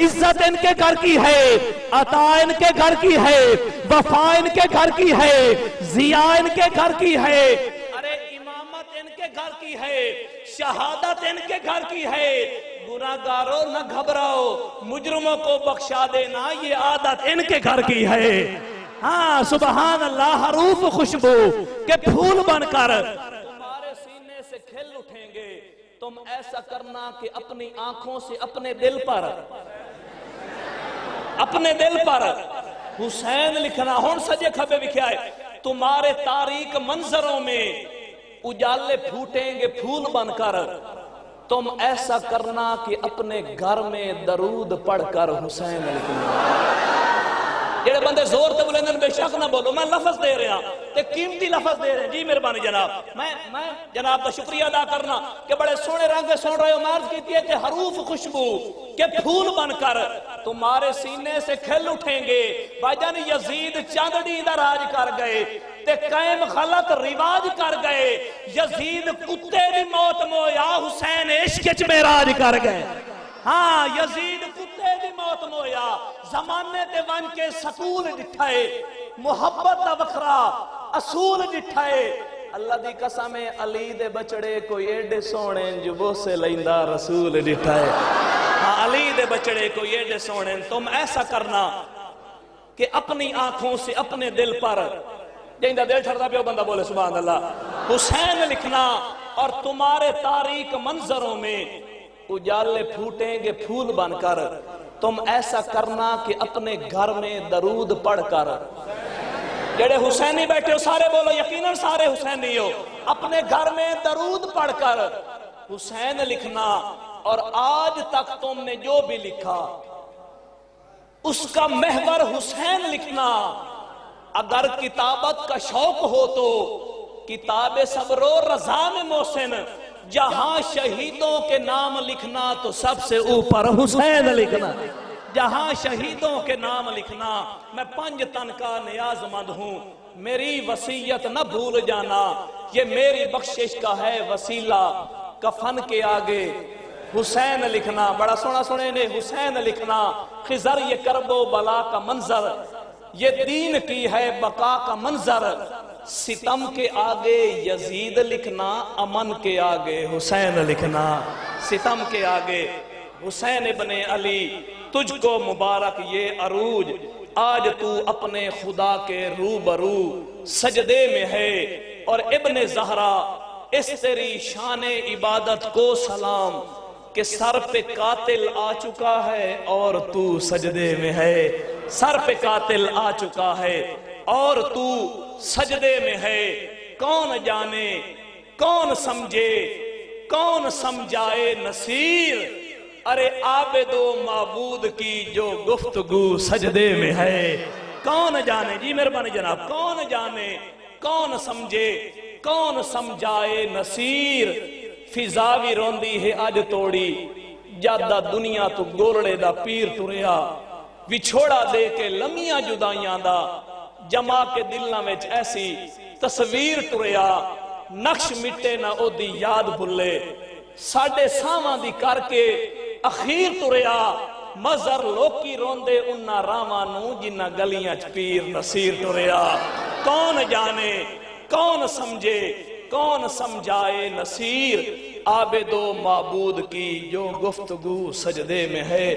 عزت ان کے گھر کی ہے، عطا ان کے گھر کی ہے، وفا ان کے گھر کی ہے، ضیاء ان کے گھر کی ہے، ارے امامت ان کے گھر کی ہے، شہادت ان کے گھر کی ہے۔ گناہگاروں نہ گھبراؤ، مجرموں کو بخشا دینا یہ عادت ان کے گھر کی ہے۔ ہاں سبحان اللہ، حروف خوشبو کے پھول بن کر تمہارے سینے سے کھل اٹھیں گے۔ تم ایسا کرنا کہ اپنی آنکھوں سے اپنے دل پر حسین لکھنا، ہون سجے کھبے لکھا ہے، تمہارے تاریک منظروں میں اجالے پھوٹیں گے پھول بن کر۔ تم ایسا کرنا کہ اپنے گھر میں درود پڑھ کر حسین لکھنا۔ جڑے بندے زور تے بولے بے شک نہ بولو، میں لفظ دے رہا تے قیمتی لفظ دے رہے ہیں جی مہربانی جناب۔ میں جناب کا شکریہ ادا کرنا کہ بڑے سونے رنگ سن رہے ہو۔ عرض کیتی ہے کہ حروف خوشبو کے پھول بن کر تمہارے سینے سے کھل اٹھیں گے۔ بھائی یزید چاندنی دا راج کر گئے تے قائم غلط رواج کر گئے۔ یزید کتے دی موت مویا، حسین عشق وچ معراج کر گئے۔ ہاں یزید کتے دی موت مویا، زمانے تے ون کے سکول ڈٹھائے، محبت دا وکھرا اصول ڈٹھائے۔ اللہ دی قسم علی دے بچڑے کوئی ایڈے سونے جو وہ سے لیندہ رسول ڈٹھائے۔ ہاں علی دے بچڑے کوئی ایڈے سونے۔ تم ایسا کرنا کہ اپنی آنکھوں سے اپنے دل پر، جہاں دل چھڑتا پہ وہ بندہ بولے سبحان اللہ، حسین لکھنا، اور تمہارے تاریک منظروں میں اجالے پھوٹیں گے پھول بن کر۔ تم ایسا کرنا کہ اپنے گھر میں درود پڑھ کر، جڑے حسینی بیٹھے ہو سارے بولو، یقیناً سارے حسینی ہو، اپنے گھر میں درود پڑھ کر حسین لکھنا۔ اور آج تک تم نے جو بھی لکھا اس کا محور حسین لکھنا۔ اگر کتابت کا شوق ہو تو کتاب صبر و رضا میں محسن، جہاں شہیدوں کے نام لکھنا تو سب سے اوپر حسین لکھنا۔ جہاں شہیدوں کے نام لکھنا۔ میں 5 تن کا نیاز مند ہوں، میری وصیت نہ بھول جانا، یہ میری بخشش کا ہے وسیلہ۔ کفن کے آگے حسین لکھنا، بڑا سونا سنے نے حسین لکھنا۔ خضر یہ کرب و بلا کا منظر، یہ دین کی ہے بقا کا منظر۔ ستم کے آگے یزید لکھنا، امن کے آگے حسین لکھنا۔ ستم کے آگے حسین ابن علی، تجھ کو مبارک یہ عروج، آج تو اپنے خدا کے روبرو سجدے میں ہے۔ اور ابن زہرا اس تیری شان عبادت کو سلام، کہ سر پہ قاتل آ چکا ہے اور تو سجدے میں ہے۔ سر پہ قاتل آ چکا ہے اور تو سجدے میں ہے۔ کون جانے کون سمجھے کون سمجھائے نصیر، ارے عابد و معبود کی جو گفتگو سجدے میں ہے۔ کون جانے جی مہربانی جناب، کون جانے کون سمجھے کون سمجھائے نصیر۔ فضاوی روندی ہے اج توڑی، جادہ دنیا تو گولڑے دا پیر تریا۔ وچھوڑا دے کے لمیاں جدائیاں دا، جما کے دلوں میں ایسی تصویر تریا۔ نقش مٹے نہ او دی یاد بھلے، ساڑھے ساواں دی کر کے اخیر تریا۔ مزر لوکی روندے انہا رامانوں جنہ گلیاں پیر نصیر تریا۔ کون جانے کون سمجھے کون سمجھائے نصیر، عابد و معبود کی جو گفتگو سجدے میں ہے۔